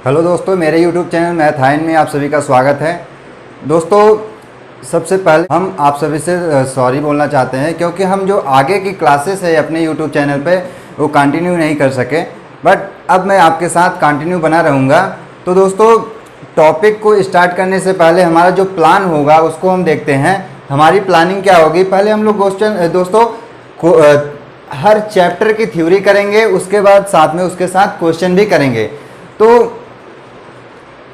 Hello दोस्तों, मेरे YouTube channel मैथाइन में आप सभी का स्वागत है। दोस्तों, सबसे पहले हम आप सभी से सॉरी बोलना चाहते हैं क्योंकि हम जो आगे की क्लासेस है अपने YouTube चैनल पे वो कंटिन्यू नहीं कर सके, बट अब मैं आपके साथ कंटिन्यू बना रहूँगा। तो दोस्तों, टॉपिक को स्टार्ट करने से पहले हमारा जो प्लान होगा उसको हम देखते हैं। हमारी प्लानिंग क्या होगी, पहले हम लोग दोस्तों हर चैप्टर की थ्योरी करेंगे, उसके बाद साथ में उसके साथ क्वेश्चन भी करेंगे। तो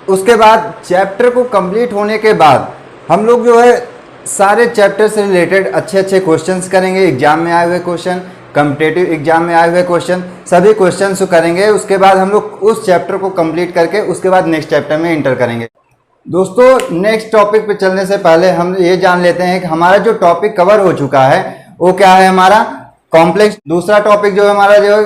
उसके बाद चैप्टर को कंप्लीट होने के बाद हम लोग जो है सारे चैप्टर से रिलेटेड अच्छे अच्छे क्वेश्चंस करेंगे। एग्जाम में आए हुए क्वेश्चन, कॉम्पिटिटिव एग्जाम में आए हुए क्वेश्चन, सभी क्वेश्चंस को करेंगे। उसके बाद हम लोग उस चैप्टर को कंप्लीट करके उसके बाद नेक्स्ट चैप्टर में एंटर करेंगे। दोस्तों, नेक्स्ट टॉपिक पे चलने से पहले हम ये जान लेते हैं कि हमारा जो टॉपिक कवर हो चुका है वो क्या है, हमारा कॉम्प्लेक्स। दूसरा टॉपिक जो है हमारा जो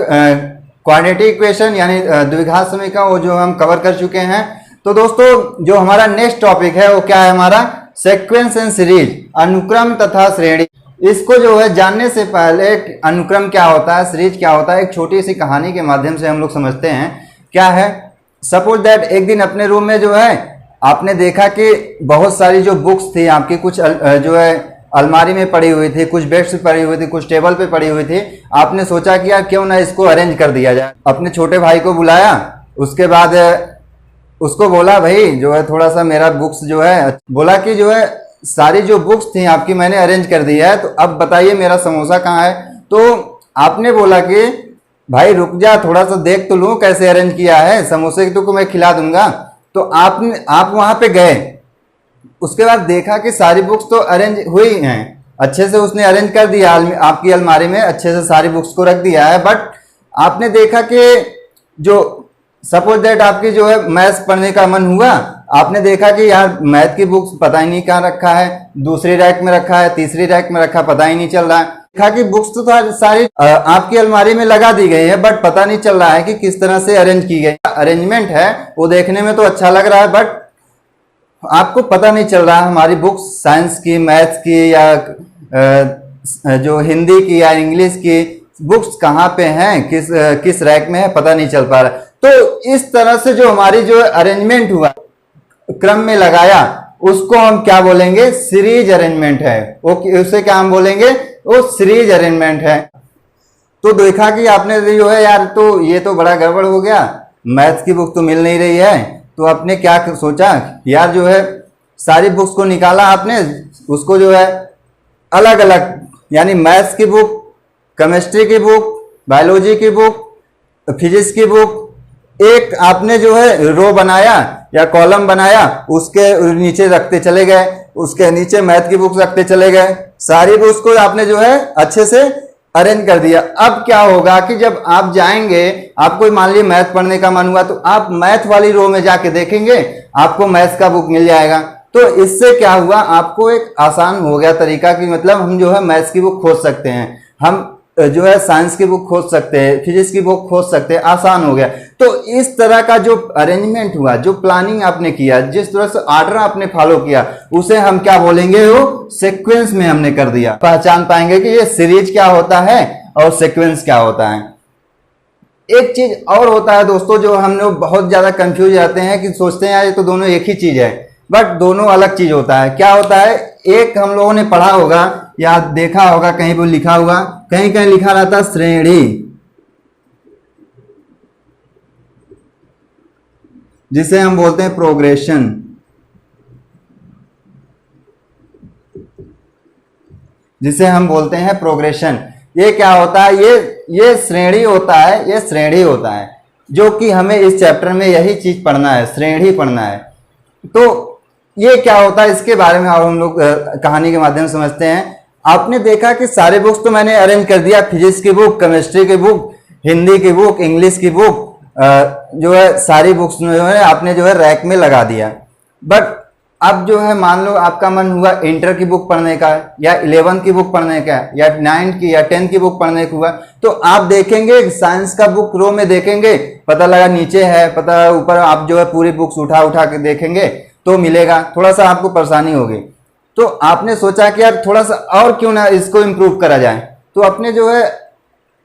क्वाड्रेटिक इक्वेशन यानी द्विघात समीकरण, वो जो हम कवर कर चुके हैं। तो दोस्तों, जो हमारा नेक्स्ट टॉपिक है वो क्या है, हमारा सीक्वेंस एंड सीरीज, अनुक्रम तथा श्रेणी। इसको जो है जानने से पहले अनुक्रम क्या होता है, सीरीज क्या होता है, एक छोटी सी कहानी के माध्यम से हम लोग समझते हैं। क्या है, सपोज दैट एक दिन अपने रूम में जो है आपने देखा कि बहुत सारी जो बुक्स थी आपकी, कुछ जो है अलमारी में पड़ी हुई थी, कुछ बेड्स पे पड़ी हुई थी, कुछ टेबल पे पड़ी हुई थी। आपने सोचा कि यार क्यों ना इसको अरेंज कर दिया जाए। अपने छोटे भाई को बुलाया, उसके बाद उसको बोला भाई जो है थोड़ा सा मेरा बुक्स जो है, बोला कि जो है सारी जो बुक्स थी आपकी मैंने अरेंज कर दिया है, तो अब बताइए मेरा समोसा कहाँ है। तो आपने बोला कि भाई रुक जा, थोड़ा सा देख तो लूँ कैसे अरेंज किया है, समोसे तो मैं खिला दूंगा। तो आप वहां पे गए, उसके बाद देखा कि सारी बुक्स तो अरेंज हुई हैं, अच्छे से उसने अरेंज कर दिया, आपकी अलमारी में अच्छे से सारी बुक्स को रख दिया है। बट आपने देखा कि जो सपोज दैट आपकी जो है मैथ्स पढ़ने का मन हुआ, आपने देखा कि यार मैथ की बुक्स पता ही नहीं कहाँ रखा है, दूसरी रैक में रखा है, तीसरी रैक में रखा, पता ही नहीं चल रहा है। देखा कि बुक्स तो सारी आपकी अलमारी में लगा दी गई है, बट पता नहीं चल रहा है कि किस तरह से अरेंज की गई। अरेंजमेंट है वो देखने में तो अच्छा लग रहा है, बट आपको पता नहीं चल रहा है हमारी बुक्स साइंस की, मैथ्स की या जो हिंदी की या इंग्लिश की बुक्स कहाँ पे हैं, किस रैक में है, पता नहीं चल पा रहा। तो इस तरह से जो हमारी जो अरेंजमेंट हुआ, क्रम में लगाया, उसको हम क्या बोलेंगे, सीरीज अरेंजमेंट है। उसे क्या हम बोलेंगे, वो सीरीज अरेंजमेंट है। तो देखा कि आपने जो है यार तो ये तो बड़ा गड़बड़ हो गया, मैथ्स की बुक तो मिल नहीं रही है। तो आपने क्या सोचा, यार जो है सारी बुक्स को निकाला आपने, उसको जो है अलग अलग, यानी मैथ्स की बुक, केमिस्ट्री की बुक, बायोलॉजी की बुक, फिजिक्स की बुक, एक आपने जो है रो बनाया या कॉलम बनाया, उसके नीचे रखते चले गए, उसके नीचे मैथ की बुक्स रखते चले गए, सारी बुक्स को आपने जो है अच्छे से अरेंज कर दिया। अब क्या होगा कि जब आप जाएंगे, आपको मान लीजिए मैथ पढ़ने का मन हुआ, तो आप मैथ वाली रो में जाके देखेंगे, आपको मैथ्स का बुक मिल जाएगा। तो इससे क्या हुआ, आपको एक आसान हो गया तरीका कि मतलब हम जो है मैथ्स की बुक खोज सकते हैं, हम जो है साइंस की बुक खोज सकते हैं, फिजिक्स की बुक खोज सकते हैं, आसान हो गया। तो इस तरह का जो अरेंजमेंट हुआ, जो प्लानिंग आपने किया, जिस तरह से ऑर्डर आपने फॉलो किया, उसे हम क्या बोलेंगे, वो सीक्वेंस में हमने कर दिया। पहचान पाएंगे कि ये सीरीज क्या होता है और सीक्वेंस क्या होता है। एक चीज और होता है दोस्तों, जो हम लोग बहुत ज्यादा कंफ्यूज रहते हैं कि सोचते हैं ये तो दोनों एक ही चीज है, बट दोनों अलग चीज होता है। क्या होता है, एक हम लोगों ने पढ़ा होगा या देखा होगा, कहीं पर लिखा होगा, कहीं कहीं लिखा रहता श्रेणी, जिसे हम बोलते हैं प्रोग्रेशन। जिसे हम बोलते हैं प्रोग्रेशन। ये क्या होता है, ये श्रेणी होता है, ये श्रेणी होता है, जो कि हमें इस चैप्टर में यही चीज पढ़ना है, श्रेणी पढ़ना है। तो ये क्या होता है, इसके बारे में हम लोग कहानी के माध्यम से समझते हैं। आपने देखा कि सारे बुक्स तो मैंने अरेंज कर दिया, फिजिक्स की बुक, केमिस्ट्री की बुक, हिंदी की बुक, इंग्लिश की बुक, जो है सारी बुक्स जो है आपने जो है रैक में लगा दिया। बट अब जो है मान लो आपका मन हुआ इंटर की बुक पढ़ने का, या 11th की बुक पढ़ने का, या 9th की या 10th की बुक पढ़ने का हुआ, तो आप देखेंगे साइंस का बुक रो में देखेंगे, पता लगा नीचे है, पता ऊपर, आप जो है पूरी बुक्स उठा उठा के देखेंगे तो मिलेगा, थोड़ा सा आपको परेशानी होगी। तो आपने सोचा कि यार थोड़ा सा और क्यों ना इसको इम्प्रूव करा जाए। तो अपने जो है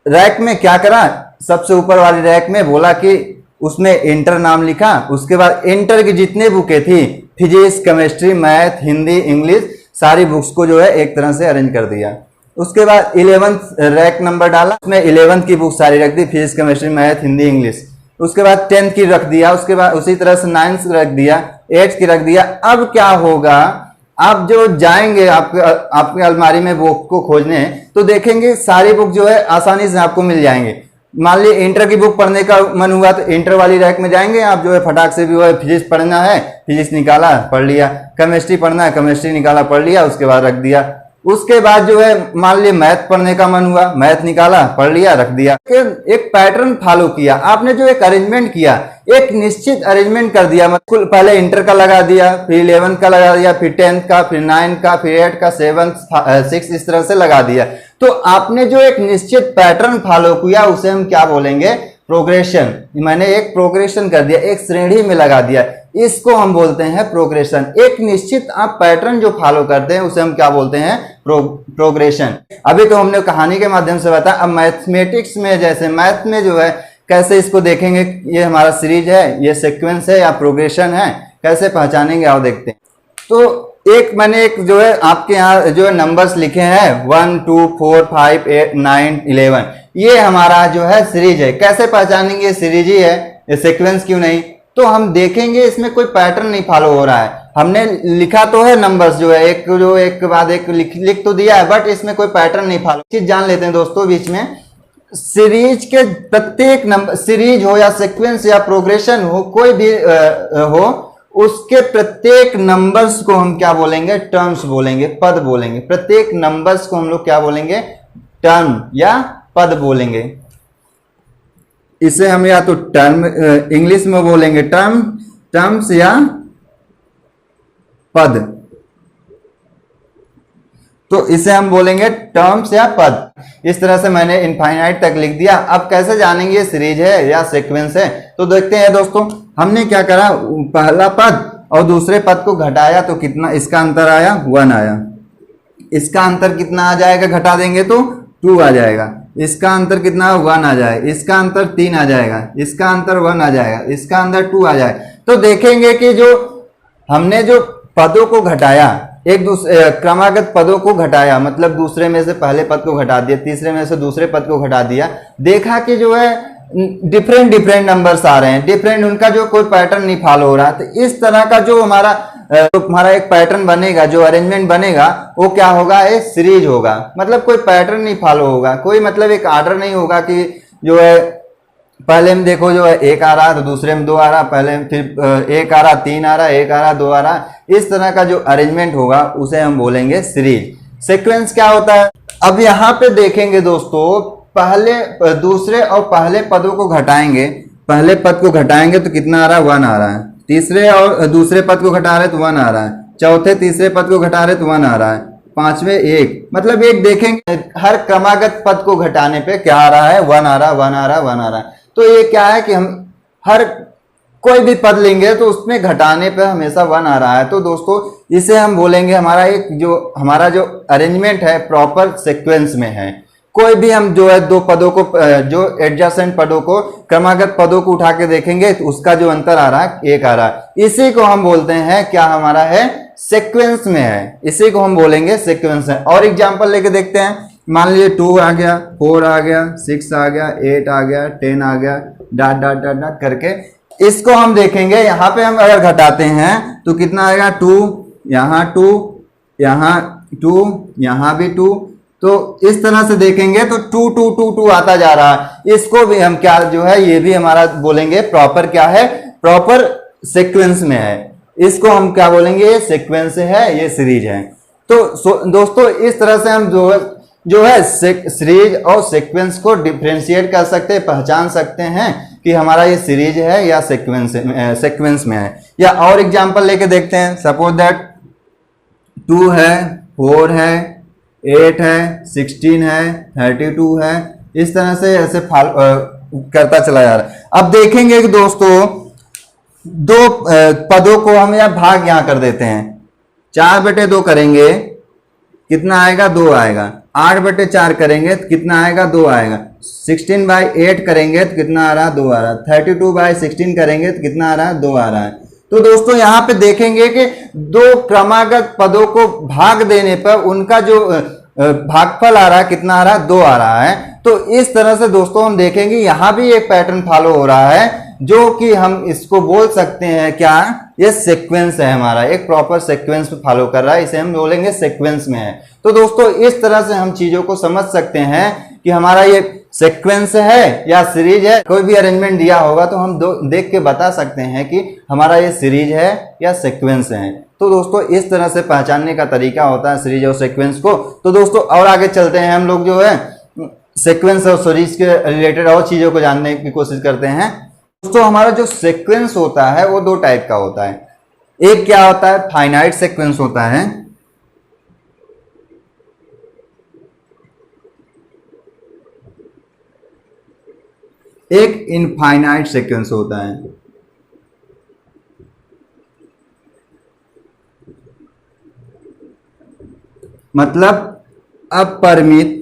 रैक में क्या करा, सबसे ऊपर वाली रैक में बोला कि उसमें इंटर नाम लिखा। उसके बाद इंटर की जितने बुकें थी, physics, chemistry, math, Hindi, English, सारी बुक्स को जो है एक तरह से अरेंज कर दिया। उसके बाद 11th रैक नंबर डाला, उसमें 11th की बुक सारी रख दी, physics, chemistry, math, Hindi, English. उसके बाद 10th की रख दिया, उसके बाद उसी तरह से 9th रख दिया, 8th की रख दिया। अब क्या होगा, आप जो जाएंगे आपके अलमारी में बुक को खोजने, तो देखेंगे सारी बुक जो है आसानी से आपको मिल जाएंगे। मान ली इंटर की बुक पढ़ने का मन हुआ तो इंटर वाली रैक में जाएंगे आप, जो है फटाक से भी वो फिजिक्स पढ़ना है, फिजिक्स निकाला पढ़ लिया, केमिस्ट्री पढ़ना है, केमिस्ट्री निकाला पढ़ लिया, उसके बाद रख दिया। उसके बाद जो है मान ली मैथ पढ़ने का मन हुआ, मैथ निकाला पढ़ लिया रख दिया। एक पैटर्न फॉलो किया आपने, जो एक अरेंजमेंट किया, एक निश्चित अरेंजमेंट कर दिया। मतलब पहले इंटर का लगा दिया, फिर 11th का लगा दिया, फिर 10th का, फिर 9th का, फिर 8th का, 7th 6th, इस तरह से लगा दिया। तो आपने जो एक निश्चित पैटर्न फॉलो किया उसे हम क्या बोलेंगे, प्रोग्रेशन। मैंने एक प्रोग्रेशन कर दिया, एक श्रेणी में लगा दिया, इसको हम बोलते हैं प्रोग्रेशन। एक निश्चित आप पैटर्न जो फॉलो करते हैं उसे हम क्या बोलते हैं, प्रोग्रेशन। अभी तो हमने कहानी के माध्यम से बताया। अब मैथमेटिक्स में, जैसे मैथ में जो है कैसे इसको देखेंगे, ये हमारा सीरीज है, ये सीक्वेंस है या प्रोग्रेशन है, कैसे पहचानेंगे आओ देखते हैं। तो मैंने एक जो है आपके यहाँ जो है नंबर्स लिखे हैं 1 2 4 5 8 9 11, ये हमारा जो है सीरीज है। कैसे पहचानेंगे ये सीरीज ही है, ये सीक्वेंस क्यों नहीं? तो हम देखेंगे इसमें कोई पैटर्न नहीं फॉलो हो रहा है। हमने लिखा तो है नंबर्स जो है एक के बाद एक लिख तो दिया है, बट इसमें कोई पैटर्न नहीं फॉलो। चीज जान लेते हैं दोस्तों बीच में, सीरीज के प्रत्येक नंबर, सीरीज हो या सीक्वेंस या प्रोग्रेशन हो, कोई भी हो, उसके प्रत्येक नंबर्स को हम क्या बोलेंगे, टर्म्स बोलेंगे, पद बोलेंगे। प्रत्येक नंबर्स को हम लोग क्या बोलेंगे, टर्म या पद बोलेंगे। इसे हम या तो टर्म इंग्लिश में बोलेंगे टर्म्स या पद, तो इसे हम बोलेंगे टर्म्स या पद। इस तरह से मैंने इनफाइनाइट तक लिख दिया। अब कैसे जानेंगे ये सीरीज है या सीक्वेंस है, तो देखते हैं दोस्तों। हमने क्या करा, पहला पद और दूसरे पद को घटाया तो कितना इसका अंतर आया, 1 आया। इसका अंतर कितना आ जाएगा, घटा देंगे तो 2 आ जाएगा। इसका अंतर कितना, 1 आ जाएगा। इसका अंतर 3 आ जाएगा। इसका अंतर 1 आ जाएगा। इसका अंतर 2 आ जाएगा। तो देखेंगे कि जो हमने जो पदों को घटाया, एक दूसरे क्रमागत पदों को घटाया, मतलब दूसरे में से पहले पद को घटा दिया, तीसरे में से दूसरे पद को घटा दिया, देखा कि जो है डिफरेंट नंबर्स आ रहे हैं, डिफरेंट, उनका जो कोई पैटर्न नहीं फॉलो हो रहा। तो इस तरह का जो हमारा एक पैटर्न बनेगा, जो अरेंजमेंट बनेगा, वो क्या होगा, एक सीरीज होगा। मतलब कोई पैटर्न नहीं फॉलो होगा, कोई मतलब एक ऑर्डर नहीं होगा कि जो है पहले में देखो जो है 1 आ रहा तो दूसरे में 2 आ रहा, पहले में फिर 1 आ रहा, 3 आ रहा, 1 आ रहा, 2 आ रहा। इस तरह का जो अरेंजमेंट होगा उसे हम बोलेंगे सीरीज। सीक्वेंस क्या होता है, अब यहाँ पे देखेंगे दोस्तों, पहले दूसरे और पहले पदों को घटाएंगे। पहले पद को घटाएंगे तो कितना आ रहा है, 1 आ रहा है। तीसरे और दूसरे पद को घटा रहे तो 1 आ रहा है। चौथे तीसरे पद को घटा रहे तो 1 आ रहा है। पांचवें 1, मतलब एक देखेंगे हर क्रमागत पद को घटाने पे क्या आ रहा है, 1 आ रहा है, 1 आ रहा है, 1 आ रहा है। तो ये क्या है कि हम हर कोई भी पद लेंगे तो उसमें घटाने पे हमेशा 1 आ रहा है। तो दोस्तों इसे हम बोलेंगे हमारा जो अरेंजमेंट है प्रॉपर सीक्वेंस में है। कोई भी हम जो है दो पदों को, जो एडजेसेंट पदों को, क्रमागत पदों को उठा के देखेंगे तो उसका जो अंतर आ रहा है 1 आ रहा है। इसी को हम बोलते हैं क्या, हमारा है सीक्वेंस में है, इसी को हम बोलेंगे सीक्वेंस है। और एग्जांपल लेके देखते हैं। मान लीजिए 2 आ गया, 4 आ गया, 6 आ गया, 8 आ गया, 10 आ गया, डॉट डॉट डॉट डॉट करके इसको हम देखेंगे। यहाँ पे हम अगर घटाते हैं तो कितना आएगा, 2, यहाँ 2, यहाँ 2, यहाँ भी 2। तो इस तरह से देखेंगे तो 2 2 2 2 आता जा रहा है। इसको भी हम क्या जो है, ये भी हमारा बोलेंगे प्रॉपर क्या है, प्रॉपर सीक्वेंस में है। इसको हम क्या बोलेंगे, ये सीक्वेंस है, ये सीरीज है। तो दोस्तों इस तरह से हम जो है सीरीज और सीक्वेंस को डिफरेंशिएट कर सकते हैं, पहचान सकते हैं कि हमारा ये सीरीज है या सीक्वेंस में है। या और एग्जांपल लेके देखते हैं। सपोज दैट 2 है, 4 है, 8 है, 16 है, 32 है। इस तरह से ऐसे करता चला जा रहा है। अब देखेंगे कि दोस्तों दो पदों को हम या भाग यहां कर देते हैं। 4/2 करेंगे, कितना आएगा, 2 आएगा। 8/4 करेंगे तो कितना आएगा, 2 आएगा। 16/8 करेंगे तो कितना आ रहा है, 2 आ रहा है। 32/16 करेंगे तो कितना आ रहा है, 2 आ रहा है। तो दोस्तों यहाँ पे देखेंगे कि दो क्रमागत पदों को भाग देने पर उनका जो भागफल आ रहा है कितना आ रहा है, 2 आ रहा है। तो इस तरह से दोस्तों हम देखेंगे यहाँ भी एक पैटर्न फॉलो हो रहा है, जो कि हम इसको बोल सकते हैं क्या, ये सीक्वेंस है हमारा, एक प्रॉपर सीक्वेंस पे फॉलो कर रहा है, इसे हम बोलेंगे सीक्वेंस में है। तो दोस्तों इस तरह से हम चीजों को समझ सकते हैं कि हमारा ये सीक्वेंस है या सीरीज है। कोई भी अरेंजमेंट दिया होगा तो हम देख के बता सकते हैं कि हमारा ये सीरीज है या सीक्वेंस है। तो दोस्तों इस तरह से पहचानने का तरीका होता है सीरीज और सीक्वेंस को। तो दोस्तों और आगे चलते हैं, हम लोग जो है सीक्वेंस और सीरीज के रिलेटेड और चीजों को जानने की कोशिश करते हैं। दोस्तों हमारा जो सीक्वेंस होता है वो 2 टाइप का होता है। एक क्या होता है, फाइनाइट सीक्वेंस होता है, एक इनफाइनाइट सीक्वेंस होता है। मतलब अपरिमित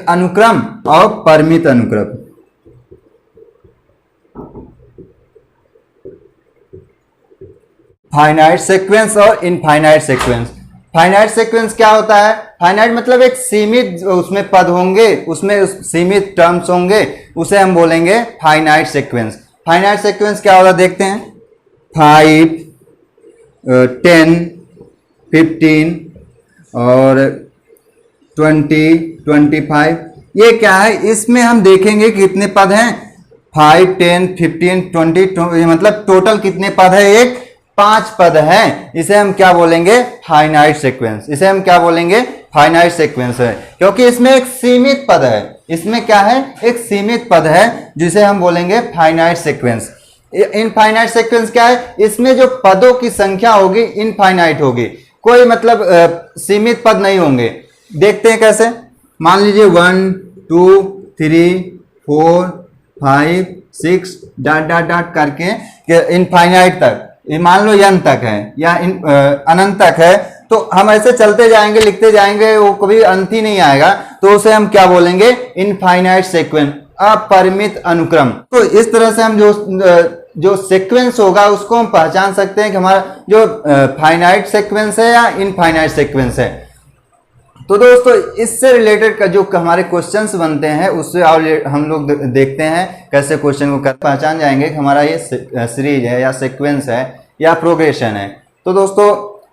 अनुक्रम और परिमित अनुक्रम। फाइनाइट सीक्वेंस और इनफाइनाइट सीक्वेंस। फाइनाइट सीक्वेंस क्या होता है, फाइनाइट मतलब एक सीमित उसमें पद होंगे, उसमें सीमित टर्म्स होंगे, उसे हम बोलेंगे फाइनाइट सीक्वेंस। फाइनाइट सीक्वेंस क्या होता है देखते हैं, 5, 10, 15 और 20, 25, ये क्या है, इसमें हम देखेंगे कितने पद हैं, 5, 10, 15, 20, मतलब टोटल कितने पद है, एक 5 पद हैं। इसे हम क्या बोलेंगे, फाइनाइट सीक्वेंस। इसे हम क्या बोलेंगे, फाइनाइट सीक्वेंस है, क्योंकि इसमें एक सीमित पद है। इसमें क्या है, एक सीमित पद है जिसे हम बोलेंगे फाइनाइट सीक्वेंस। इनफाइनाइट सीक्वेंस क्या है, इसमें जो पदों की संख्या होगी इनफाइनाइट होगी, कोई मतलब सीमित पद नहीं होंगे। देखते हैं कैसे, मान लीजिए 1, 2, 3, 4, 5, 6 डॉट डॉट डॉट करके इनफाइनाइट तक, मान लो n तक है या अनंत तक है, तो हम ऐसे चलते जाएंगे, लिखते जाएंगे, वो कभी अंत ही नहीं आएगा। तो उसे हम क्या बोलेंगे, इनफाइनाइट सीक्वेंस, अपरिमित अनुक्रम। तो इस तरह से हम जो सीक्वेंस होगा उसको हम पहचान सकते हैं कि हमारा जो फाइनाइट सीक्वेंस है या इनफाइनाइट सीक्वेंस है। तो दोस्तों इससे रिलेटेड का जो हमारे क्वेश्चंस बनते हैं उससे हम लोग देखते हैं कैसे क्वेश्चन को पहचान जाएंगे कि हमारा ये सीरीज है या सीक्वेंस है या प्रोग्रेशन है। तो दोस्तों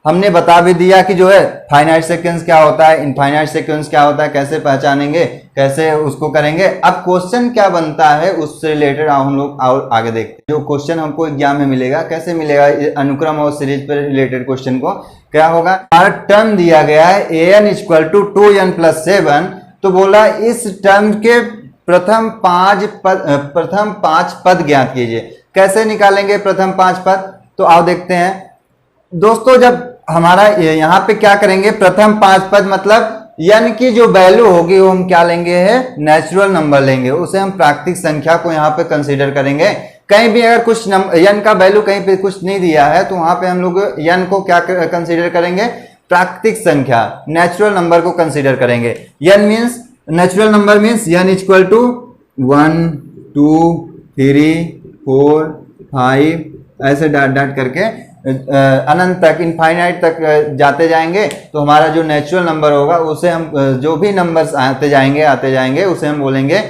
हमने बता भी दिया कि जो है फाइनाइट सीक्वेंस क्या होता है, इनफाइनाइट सीक्वेंस क्या होता है, कैसे पहचानेंगे, कैसे उसको करेंगे। अब क्वेश्चन क्या बनता है उससे रिलेटेड हम लोग और आगे देखते हैं। जो क्वेश्चन हमको एग्जाम में मिलेगा, कैसे मिलेगा, अनुक्रम और सीरीज पर रिलेटेड क्वेश्चन को क्या होगा, हमारा टर्म दिया गया है an = 2n + 7। तो बोला इस टर्म के प्रथम 5 पद ज्ञात कीजिए। कैसे निकालेंगे प्रथम 5 पद, तो आओ देखते हैं। दोस्तों जब हमारा यहाँ पे क्या करेंगे, प्रथम 5 पद मतलब n की जो वैल्यू होगी वो हम क्या लेंगे है, नेचुरल नंबर लेंगे, उसे हम प्राकृतिक संख्या को यहाँ पे कंसीडर करेंगे। कहीं भी अगर कुछ n का वैल्यू कहीं पे कुछ नहीं दिया है तो वहां पे हम लोग n को क्या कंसीडर करेंगे, प्राकृतिक संख्या, नेचुरल नंबर को कंसीडर करेंगे। n means natural number means n = 1, 2, 3, 4, 5 ऐसे डॉट डॉट करके अनंत तक, इनफाइनाइट तक जाते जाएंगे। तो हमारा जो नेचुरल नंबर होगा उसे हम, जो भी नंबर्स आते जाएंगे उसे हम बोलेंगे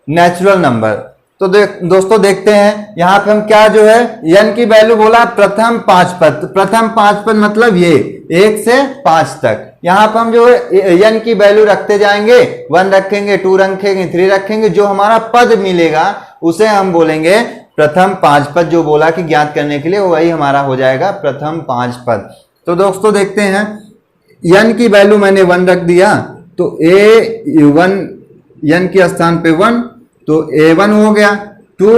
नेचुरल नंबर। तो दोस्तों देखते हैं यहाँ पे हम क्या जो है n की वैल्यू बोला प्रथम 5 पद। प्रथम 5 पद मतलब ये 1 से 5 तक। यहाँ पर हम जो है n की वैल्यू रखते जाएंगे, 1 रखेंगे, 2 रखेंगे, 3 रखेंगे, जो हमारा पद मिलेगा उसे हम बोलेंगे प्रथम 5 पद। जो बोला कि ज्ञात करने के लिए वही हमारा हो जाएगा प्रथम 5 पद। तो दोस्तों देखते हैं, n की वैल्यू मैंने 1 रख दिया, तो a1 n के स्थान पे 1 तो a1 हो गया, 2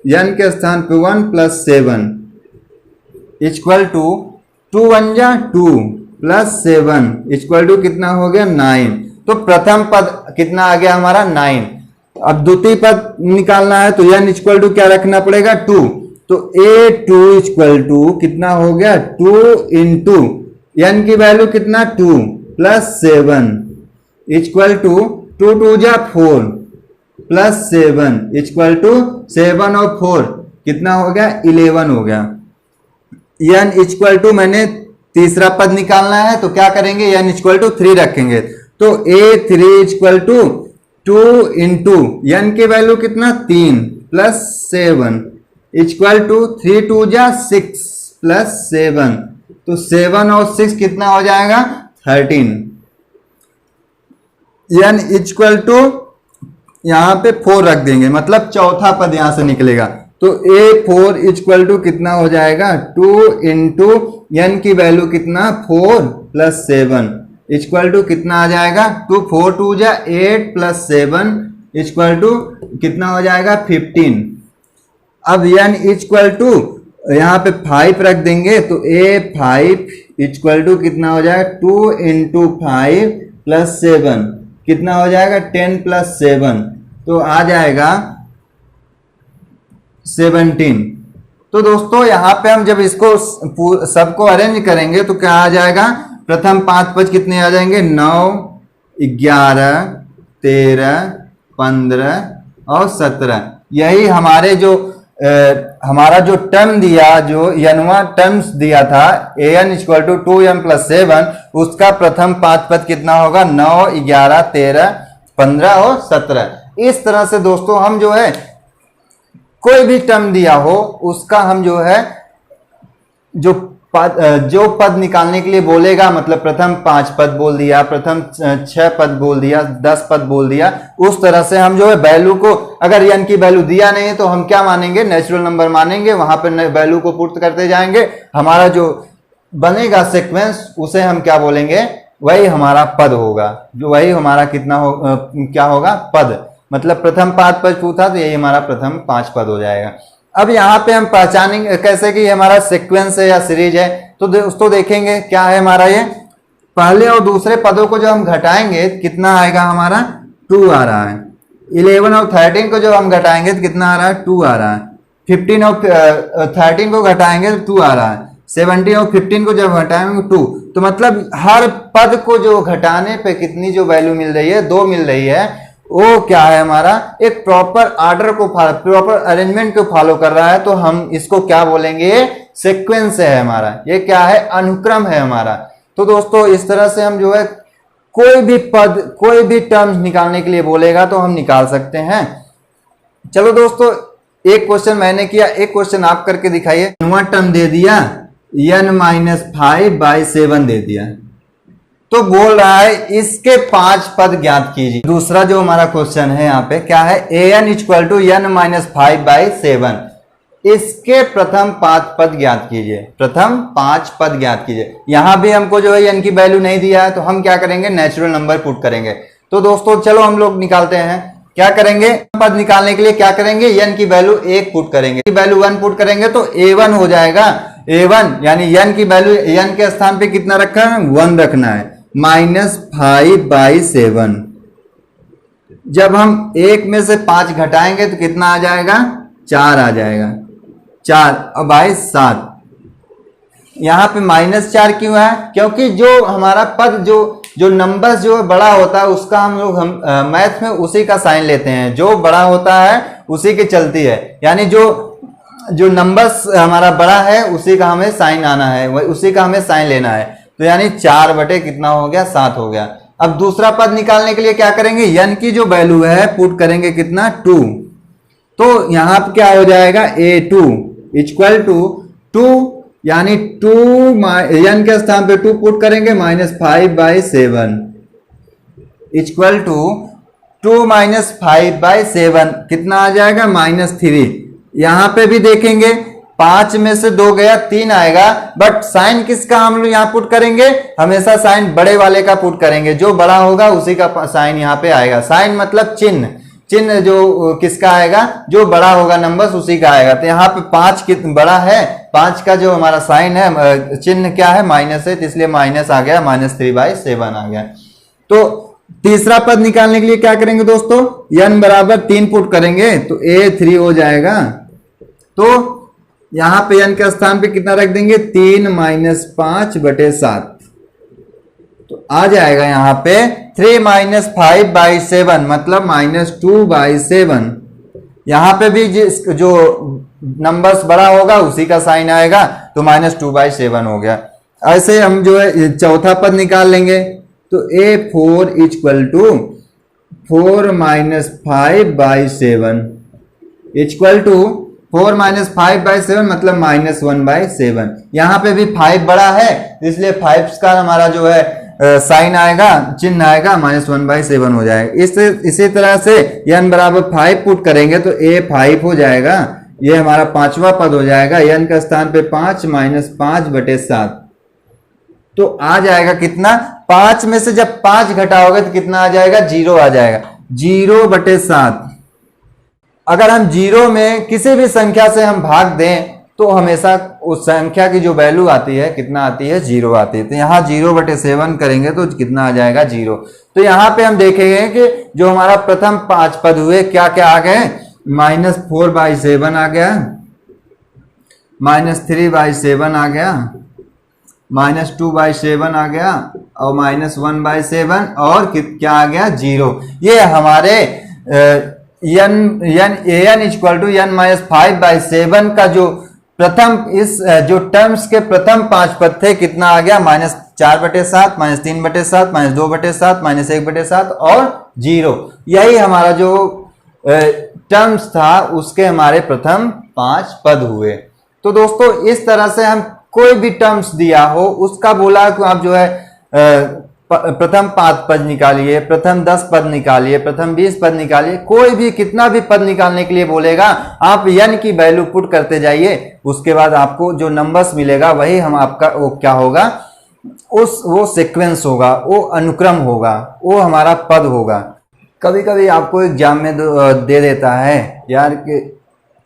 n के स्थान पे 1 + 7 = 2 1 जा 2 + 7 = कितना हो गया, 9। तो प्रथम पद कितना आ गया हमारा, 9। अब द्वितीय पद निकालना है तो n = क्या रखना पड़ेगा, 2। तो A2 इक्वल टू कितना हो गया 2 इंटू n की वैल्यू कितना 2 प्लस 7 इक्वल टू 2 2 जा 4 प्लस 7 इक्वल टू 7 और 4 कितना हो गया 11 हो गया। n इक्वल टू मैंने तीसरा पद निकालना है तो क्या करेंगे n इक्वल टू 3 रखेंगे तो A3 equal to 2 into n की वैल्यू कितना 3 प्लस 7 इक्वल टू 3 2 जा 6 प्लस 7 तो 7 और 6 कितना हो जाएगा 13। n इक्वल टू यहां पे 4 रख देंगे मतलब चौथा पद यहां से निकलेगा तो A4 इक्वल टू कितना हो जाएगा 2 इंटू n की वैल्यू कितना 4 प्लस 7 इक्वल टू कितना आ जाएगा 2 4 2 जा 8 प्लस 7 इक्वल टू कितना हो जाएगा 15। अब n इक्वल टू यहाँ पे 5 रख देंगे तो A5 इक्वल टू कितना हो जाएगा 2 इंटू 5 प्लस 7 कितना हो जाएगा 10 प्लस 7 तो आ जाएगा 17। तो दोस्तों यहाँ पे हम जब इसको सबको अरेंज करेंगे तो क्या आ जाएगा प्रथम 5 पद कितने आ जाएंगे 9 11 13 15 और 17। यही हमारे जो हमारा जो टर्म दिया जो यनवा टर्म्स दिया था an equal to 2m plus 7 उसका प्रथम 5 पद कितना होगा 9 11 13 15 और 17। इस तरह से दोस्तों हम जो है कोई भी टर्म दिया हो उसका हम जो है जो पद निकालने के लिए बोलेगा मतलब प्रथम 5 पद बोल दिया प्रथम 6 पद बोल दिया 10 पद बोल दिया उस तरह से हम जो है वैल्यू को अगर n की वैल्यू दिया नहीं है तो हम क्या मानेंगे नेचुरल नंबर मानेंगे वहां पर वैल्यू को पुट करते जाएंगे हमारा जो बनेगा सीक्वेंस उसे हम क्या बोलेंगे वही हमारा पद होगा जो वही हमारा कितना हो क्या होगा पद मतलब प्रथम 5 पद पूछा तो यही हमारा प्रथम 5 पद हो जाएगा। अब यहाँ पे हम पहचानेंगे कैसे कि ये हमारा सीक्वेंस है या सीरीज है तो दोस्तों देखेंगे क्या है हमारा ये पहले और दूसरे पदों को जो हम घटाएंगे कितना आएगा हमारा 2 आ रहा है 11 और 13 को जो हम घटाएंगे तो कितना आ रहा है 2 आ रहा है 15 और 13 को घटाएंगे तो 2 आ रहा है 17 और 15 को जब घटाएंगे 2 तो मतलब हर पद को जो घटाने पे कितनी जो वैल्यू मिल रही है 2 मिल रही है वो क्या है हमारा एक प्रॉपर ऑर्डर को प्रॉपर अरेंजमेंट को फॉलो कर रहा है तो हम इसको क्या बोलेंगे सीक्वेंस है हमारा ये क्या है अनुक्रम है हमारा। तो दोस्तों इस तरह से हम जो है कोई भी पद कोई भी टर्म्स निकालने के लिए बोलेगा तो हम निकाल सकते हैं। चलो दोस्तों एक क्वेश्चन मैंने किया एक क्वेश्चन आप करके दिखाइए। नवा टर्म दे दिया n-5/7 दे दिया तो बोल रहा है इसके 5 पद ज्ञात कीजिए। दूसरा जो हमारा क्वेश्चन है यहाँ पे क्या है an इक्वल टू n-5/7 इसके प्रथम 5 पद ज्ञात कीजिए प्रथम 5 पद ज्ञात कीजिए। यहां भी हमको जो है n की वैल्यू नहीं दिया है तो हम क्या करेंगे नेचुरल नंबर पुट करेंगे। तो दोस्तों चलो हम लोग निकालते हैं क्या करेंगे पद निकालने के लिए क्या करेंगे n की वैल्यू 1 पुट करेंगे वैल्यू 1 पुट करेंगे तो a1 हो जाएगा a1 यानी n की वैल्यू n के स्थान पे कितना रखा है 1 रखना है -5/7। जब हम 1 में से 5 घटाएंगे तो कितना आ जाएगा 4 आ जाएगा 4 और 7। यहाँ पे -4 क्यों है क्योंकि जो हमारा पद जो नंबर्स जो बड़ा होता है उसका हम लोग मैथ में उसी का साइन लेते हैं जो बड़ा होता है उसी की चलती है यानी जो नंबर्स हमारा बड़ा है उसी का हमें साइन आना है उसी का हमें साइन लेना है तो यानी 4 बटे कितना हो गया 7 हो गया। अब दूसरा पद निकालने के लिए क्या करेंगे n की जो वैल्यू है पुट करेंगे कितना 2 तो यहाँ पे क्या हो जाएगा a2 इक्वल टू 2 यानी 2 n के स्थान पे 2 पुट करेंगे -5/7 इक्वल टू 2 -5/7 कितना आ जाएगा -3। यहाँ पे भी देखेंगे 5 में से 2 गया 3 आएगा बट साइन किसका हम लोग यहाँ पुट करेंगे हमेशा साइन बड़े वाले का पुट करेंगे जो बड़ा होगा उसी का साइन यहाँ पे आएगा। साइन मतलब चिन्ह जो किसका आएगा जो बड़ा होगा नंबर्स उसी का आएगा। तो यहाँ पे 5 बड़ा है 5 का जो हमारा साइन है चिन्ह क्या है माइनस है तो इसलिए माइनस आ गया -3/7 आ गया। तो तीसरा पद निकालने के लिए क्या करेंगे दोस्तों n बराबर 3 पुट करेंगे तो a3 हो जाएगा। तो यहाँ पे n के स्थान पे कितना रख देंगे 3 माइनस 5/7, तो आ जाएगा यहाँ पे 3 माइनस 5/7 मतलब -2/7। यहाँ पे भी जो नंबर्स बड़ा होगा उसी का साइन आएगा, तो -2/7 हो गया। ऐसे हम जो है चौथा पद निकाल लेंगे, तो A4 equal to 4 minus 5/7 equal to 4 minus 5/7 मतलब -1/7। यहाँ पे भी 5 बड़ा है इसलिए 5 का हमारा जो है साइन आएगा, चिन्ह आएगा, -1/7 हो जाएगा। इसी तरह से n बराबर 5 पुट करेंगे तो A5 हो जाएगा। ये हमारा पांचवा पद हो जाएगा, n का स्थान पे 5 माइनस 5/7, तो आ जाएगा कितना 5 में से जब 5 घटा होगा तो कितना आ जाएगा 0 आ जाएगा, 0/7। अगर हम 0 में किसी भी संख्या से हम भाग दें तो हमेशा उस संख्या की जो वैल्यू आती है कितना आती है 0 आती है। तो यहाँ 0/7 करेंगे तो कितना आ जाएगा 0। तो यहाँ पे हम देखेंगे कि जो हमारा प्रथम 5 पद हुए क्या क्या आ गए, -4/7 आ गया, -3/7 आ गया, -2/7 आ गया और -1/7 और क्या आ गया 0। ये हमारे an equal to n minus 5/7 का जो प्रथम इस जो टर्म्स के प्रथम 5 पद थे कितना आ गया -4/7, -3/7, -2/7, -1/7 और 0। यही हमारा जो टर्म्स था उसके हमारे प्रथम 5 पद हुए। तो दोस्तों इस तरह से हम कोई भी टर्म्स दिया हो उसका बोला कि आप जो है प्रथम 5 पद निकालिए, प्रथम 10 पद निकालिए, प्रथम 20 पद निकालिए, कोई भी कितना भी पद निकालने के लिए बोलेगा आप n की वैल्यू पुट करते जाइए, उसके बाद आपको जो नंबर्स मिलेगा वही हम आपका वो क्या होगा वो सीक्वेंस होगा, वो अनुक्रम होगा, वो हमारा पद होगा। कभी कभी आपको एग्जाम में दे देता है यार कि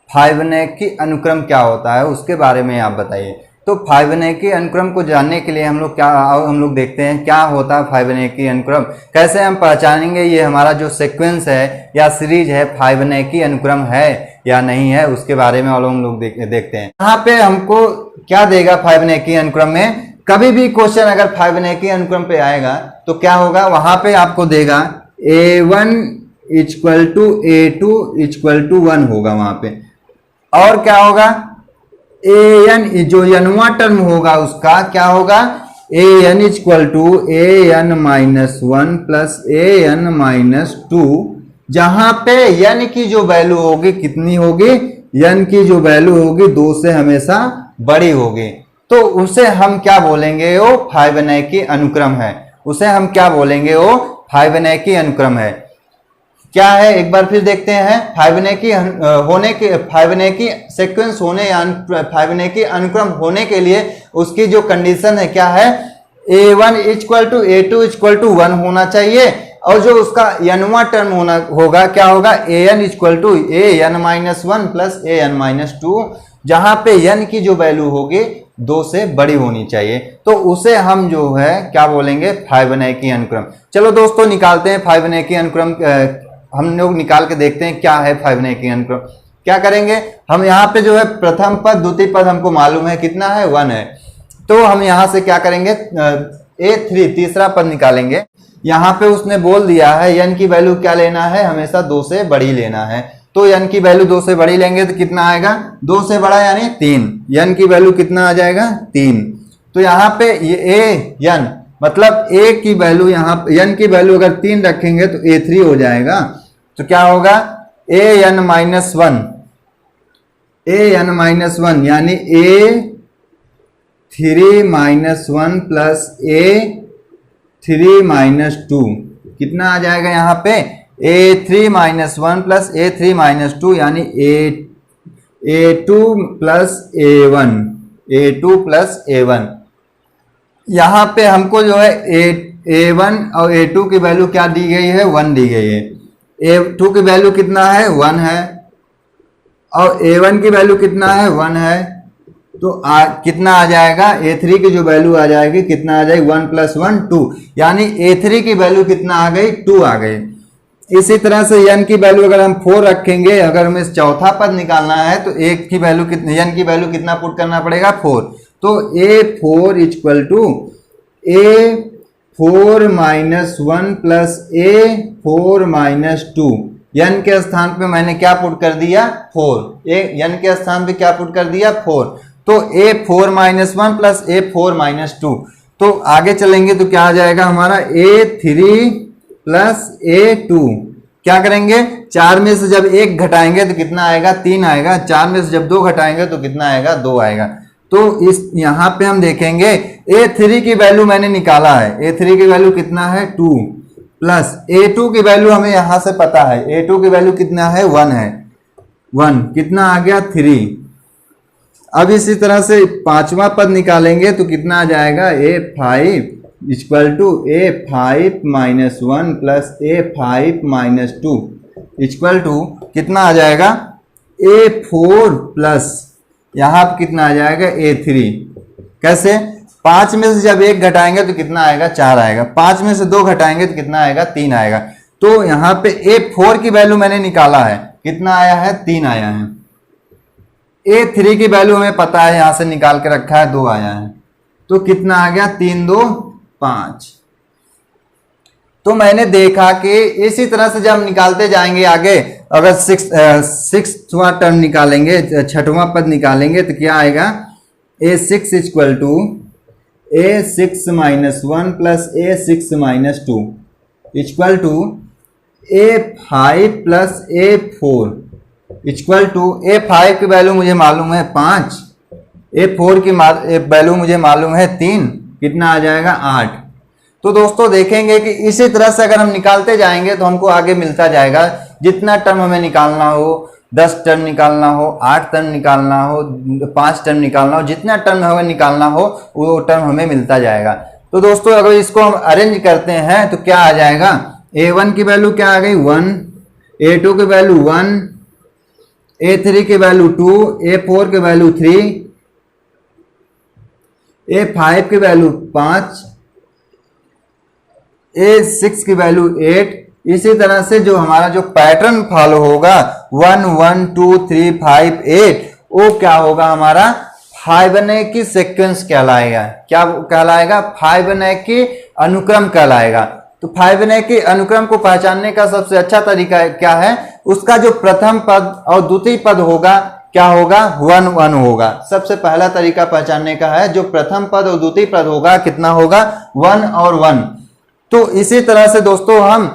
फाइबोनाची अनुक्रम क्या होता है, उसके बारे में आप बताइए। तो फाइबोनाची अनुक्रम को जानने के लिए हम लोग देखते हैं क्या होता है फाइबोनाची अनुक्रम, कैसे हम पहचानेंगे ये हमारा जो सीक्वेंस है या सीरीज है फाइबोनाची अनुक्रम है या नहीं है, उसके बारे में हम लोग देखते हैं। यहाँ पे हमको क्या देगा फाइबोनाची अनुक्रम में, कभी भी क्वेश्चन अगर फाइबोनाची अनुक्रम पे आएगा तो क्या होगा, वहां पे आपको देगा A1 equal to A2 equal to 1 होगा वहां पे, और क्या होगा an जो नवा टर्म होगा उसका क्या होगा an equal to an minus 1 plus an minus 2, जहां पे n की जो वैल्यू होगी कितनी होगी, n की जो वैल्यू होगी 2 से हमेशा बड़ी होगी, तो उसे हम क्या बोलेंगे वो फाइबोनाची अनुक्रम है, उसे हम क्या बोलेंगे वो फाइबोनाची अनुक्रम है। क्या है एक बार फिर देखते हैं, फाइबोनाची सीक्वेंस होने या फाइबोनाची अनुक्रम होने के लिए उसकी जो कंडीशन है क्या है, A1 equal to A2 equal to 1 होना चाहिए, और जो उसका nवा टर्म होगा क्या होगा an equal to an minus 1 plus an minus 2, जहां पे n की जो वैल्यू होगी 2 से बड़ी होनी चाहिए, तो उसे हम जो है क्या बोलेंगे फाइबोनाची अनुक्रम। चलो दोस्तों निकालते हैं फाइबोनाची अनुक्रम, हम लोग निकाल के देखते हैं क्या है फाइबोनाची अनुक्रम। क्या करेंगे हम यहाँ पे जो है प्रथम पद द्वितीय पद हमको मालूम है कितना है 1 है, तो हम यहाँ से क्या करेंगे A3 तीसरा पद निकालेंगे। यहाँ पे उसने बोल दिया है n की वैल्यू क्या लेना है, हमेशा 2 से बड़ी लेना है, तो n की वैल्यू 2 से बड़ी लेंगे तो कितना आएगा 2 से बड़ा यानी 3, n की वैल्यू कितना आ जाएगा 3। तो यहाँ पे ये n मतलब a की वैल्यू यहाँ n की वैल्यू अगर 3 रखेंगे तो A3 हो जाएगा, तो क्या होगा an माइनस 1 यानी A3 minus 1 plus A3 minus 2 कितना आ जाएगा यहाँ पे A3 minus 1 plus A3 minus 2 यानी A2 प्लस A1। यहाँ पे हमको जो है A1 और A2 की वैल्यू क्या दी गई है 1 दी गई है, A2 की वैल्यू कितना है 1 है और A1 की वैल्यू कितना है 1 है, तो कितना आ जाएगा A3 की जो वैल्यू आ जाएगी कितना आ जाएगी 1 प्लस 1 2, यानी A3 की वैल्यू कितना आ गई 2 आ गई। इसी तरह से n की वैल्यू अगर हम 4 रखेंगे, अगर हमें चौथा पद निकालना है तो एक की वैल्यू कितनी, n की वैल्यू कितना पुट करना पड़ेगा 4। तो a4 equal to a4 minus 1 plus a4 minus 2। n के स्थान पे मैंने क्या पुट कर दिया 4, n के स्थान पे क्या पुट कर दिया 4। तो a4 minus 1 plus a4 minus 2। तो आगे चलेंगे तो क्या आ जाएगा हमारा a3 प्लस a2। क्या करेंगे, 4 में से जब 1 घटाएंगे तो कितना आएगा 3 आएगा, 4 में से जब 2 घटाएंगे तो कितना आएगा 2 आएगा। तो इस यहाँ पे हम देखेंगे a3 की वैल्यू मैंने निकाला है, a3 की वैल्यू कितना है 2 प्लस a2 की वैल्यू हमें यहां से पता है, a2 की वैल्यू कितना है 1 है, 1 कितना आ गया 3। अब इसी तरह से पांचवा पद निकालेंगे तो कितना आ जाएगा a5 equal to a5 minus 1 plus a5 minus 2 equal to कितना आ जाएगा a4 प्लस यहाँ पर कितना आ जाएगा a3। कैसे, 5 में से जब 1 घटाएंगे तो कितना आएगा 4 आएगा, 5 में से 2 घटाएंगे तो कितना आएगा 3 आएगा। तो यहाँ पे a4 की वैल्यू मैंने निकाला है, कितना आया है 3 आया है। a3 की वैल्यू हमें पता है, यहां से निकाल के रखा है 2 आया है। तो कितना आ गया 3 2 5। तो मैंने देखा कि इसी तरह से जब हम निकालते जाएंगे आगे, अगर सिक्सवां टर्म निकालेंगे, छठवां पद निकालेंगे तो क्या आएगा a6 equal to a6 minus 1 plus a6 minus 2 equal to a5 plus a4 equal to a5 की वैल्यू मुझे मालूम है 5, a4 की वैल्यू मुझे मालूम है 3, कितना आ जाएगा 8। तो दोस्तों देखेंगे कि इसी तरह से अगर हम निकालते जाएंगे तो हमको आगे मिलता जाएगा। जितना टर्म हमें निकालना हो, 10 टर्म निकालना हो, 8 टर्म निकालना हो, 5 टर्म निकालना हो, जितना टर्म हमें निकालना हो वो टर्म हमें मिलता जाएगा। तो दोस्तों अगर इसको हम अरेंज करते हैं तो क्या आ जाएगा, a1 की वैल्यू क्या आ गई 1, a2 की वैल्यू 1, a3 की वैल्यू 2, a4 की वैल्यू 3, a5 की वैल्यू 5, a6 की वैल्यू 8। इसी तरह से जो हमारा जो पैटर्न फॉलो होगा 1 1 2 3 5 8, वो क्या होगा हमारा फाइबोनाची सीक्वेंस कहलाएगा। क्या कहलाएगा, फाइबोनाची अनुक्रम कहलाएगा। तो फाइबोनाची अनुक्रम को पहचानने का सबसे अच्छा तरीका क्या है, उसका जो प्रथम पद और द्वितीय पद होगा क्या होगा 1 1 होगा। सबसे पहला तरीका पहचानने का है, जो प्रथम पद और द्वितीय पद होगा कितना होगा 1 और 1। तो इसी तरह से दोस्तों हम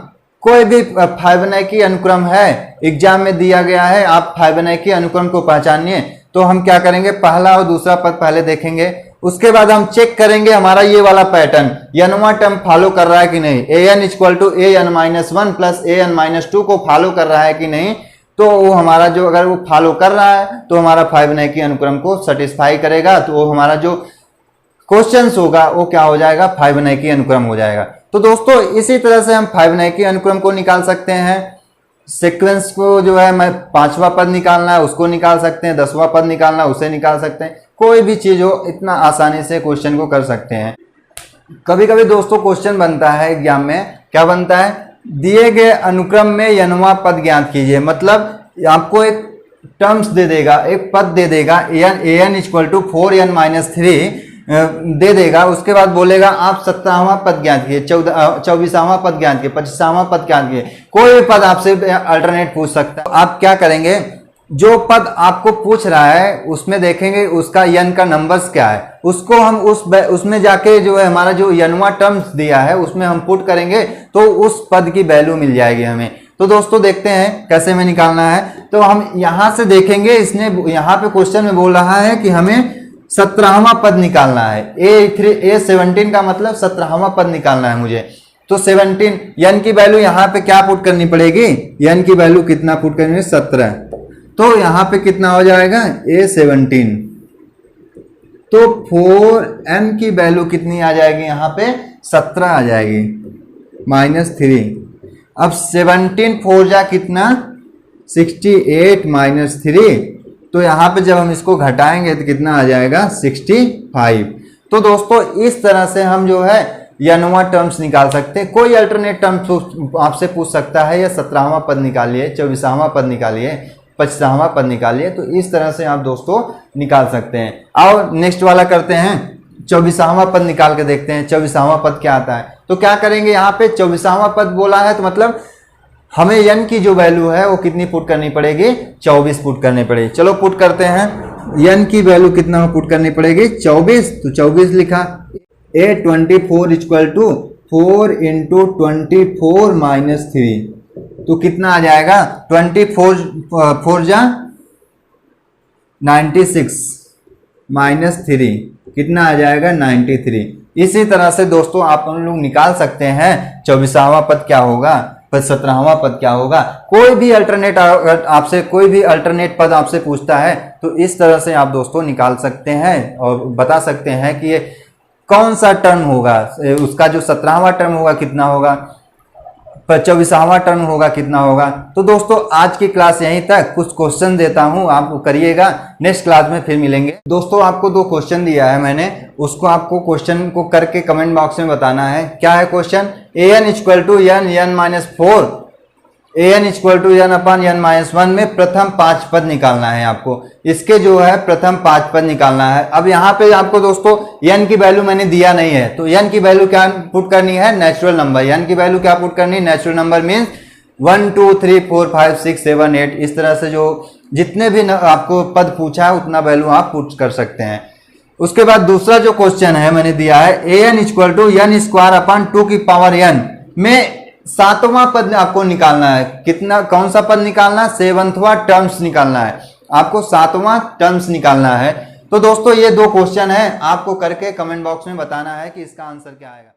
कोई भी फाइबोनाची अनुक्रम है, एग्जाम में दिया गया है, आप फाइबोनाची अनुक्रम को पहचानिए। तो हम क्या करेंगे, पहला और दूसरा पद पहले देखेंगे, उसके बाद हम चेक करेंगे हमारा ये वाला पैटर्न n वां टर्म फॉलो कर रहा है कि नहीं, an equal to an minus 1 plus an minus 2 को फॉलो कर रहा है कि नहीं। तो वो हमारा जो अगर वो फॉलो कर रहा है तो हमारा फाइबोनाची अनुक्रम को सेटिस्फाई करेगा, तो वो हमारा जो क्वेश्चंस होगा वो क्या हो जाएगा, फाइबोनाची अनुक्रम हो जाएगा। तो दोस्तों इसी तरह से हम फाइबोनाची अनुक्रम को निकाल सकते हैं। सीक्वेंस को जो है मैं 5वां पद निकालना है उसको निकाल सकते हैं, 10वां पद निकालना है उसे निकाल सकते हैं, कोई भी चीज हो इतना आसानी से क्वेश्चन को कर सकते हैं। कभी कभी दोस्तों क्वेश्चन बनता है एग्जाम में, क्या बनता है, दिए गए अनुक्रम में n वां पद ज्ञात कीजिए। मतलब आपको एक टर्म्स दे देगा, एक पद दे देगा an equal to 4n minus 3 दे देगा, उसके बाद बोलेगा आप 17वां पद ज्ञात कीजिए, 24वां पद ज्ञात कीजिए, 25वां पद ज्ञात कीजिए। कोई भी पद आपसे अल्टरनेट पूछ सकता है। आप क्या करेंगे, जो पद आपको पूछ रहा है उसमें देखेंगे उसका n का नंबर्स क्या है, उसको हम उसमें जाके जो है हमारा जो n वां टर्म्स दिया है उसमें हम पुट करेंगे तो उस पद की वैल्यू मिल जाएगी हमें। तो दोस्तों देखते हैं कैसे में निकालना है। तो हम यहां से देखेंगे, इसने यहाँ पे क्वेश्चन में बोल रहा है कि हमें 17वां पद निकालना है, A17 का मतलब 17वां पद निकालना है मुझे। तो 17 n की वैल्यू यहाँ पे क्या पुट करनी पड़ेगी, n की वैल्यू कितना पुट करनी है 17। तो यहाँ पे कितना हो जाएगा A17। तो 4n की वैल्यू कितनी आ जाएगी, यहाँ पे 17 आ जाएगी माइनस 3। अब 17 4 जा कितना 68 माइनस 3। तो यहाँ पे जब हम इसको घटाएंगे तो कितना आ जाएगा 65। तो दोस्तों इस तरह से हम जो है यनवा टर्म्स निकाल सकते हैं। कोई अल्टरनेट टर्म आपसे पूछ सकता है, या 17वां पद निकालिए, 24वां पद निकालिए, 25वां पद निकालिए, तो इस तरह से आप दोस्तों निकाल सकते हैं। आओ नेक्स्ट वाला करते हैं, 24वां पद निकाल के देखते हैं 24वां पद क्या आता है। तो क्या करेंगे, यहाँ पे 24वां पद बोला है तो मतलब हमें n की जो वैल्यू है वो कितनी पुट करनी पड़ेगी, 24 पुट करनी पड़ेगी। चलो पुट करते हैं, n की वैल्यू कितना पुट करनी पड़ेगी, 24। तो 24 लिखा, A24 equal to 4 into 24 minus 3, तो कितना आ जाएगा, 24 4 जा 96 माइनस 3 कितना आ जाएगा, 93। इसी तरह से दोस्तों आप लोग निकाल सकते हैं 24वां पद क्या होगा, 17वां पद क्या होगा। कोई भी अल्टरनेट आपसे कोई भी अल्टरनेट पद आपसे पूछता है तो इस तरह से आप दोस्तों निकाल सकते हैं और बता सकते हैं कि ये कौन सा टर्म होगा, उसका जो 17वां टर्म होगा कितना होगा, 24वां टर्म होगा कितना होगा। तो दोस्तों आज की क्लास यहीं तक, कुछ क्वेश्चन देता हूं आप करिएगा, नेक्स्ट क्लास में फिर मिलेंगे। दोस्तों आपको 2 क्वेश्चन दिया है मैंने, उसको आपको क्वेश्चन को करके कमेंट बॉक्स में बताना है। क्या है question, an equal to n minus 4, an equal to n अपन n माइनस 1 में प्रथम 5 पद निकालना है आपको। इसके जो है प्रथम 5 पद निकालना है। अब यहाँ पे आपको दोस्तों n की वैल्यू मैंने दिया नहीं है, तो n की वैल्यू क्या पुट करनी है, नेचुरल नंबर। n की वैल्यू क्या पुट करनी है, नेचुरल नंबर मीन्स 1 2 3 4 5 6 7 8, इस तरह से जो जितने भी आपको पद पूछा है उतना वैल्यू आप पुट कर सकते हैं। उसके बाद दूसरा जो क्वेश्चन है मैंने दिया है, an equal to n square अपन 2 की पावर n में 7वां पद आपको निकालना है। कितना, कौन सा पद निकालना है, 7वां टर्म्स निकालना है आपको, 7वां टर्म्स निकालना है। तो दोस्तों ये 2 क्वेश्चन है, आपको करके कमेंट बॉक्स में बताना है कि इसका आंसर क्या आएगा।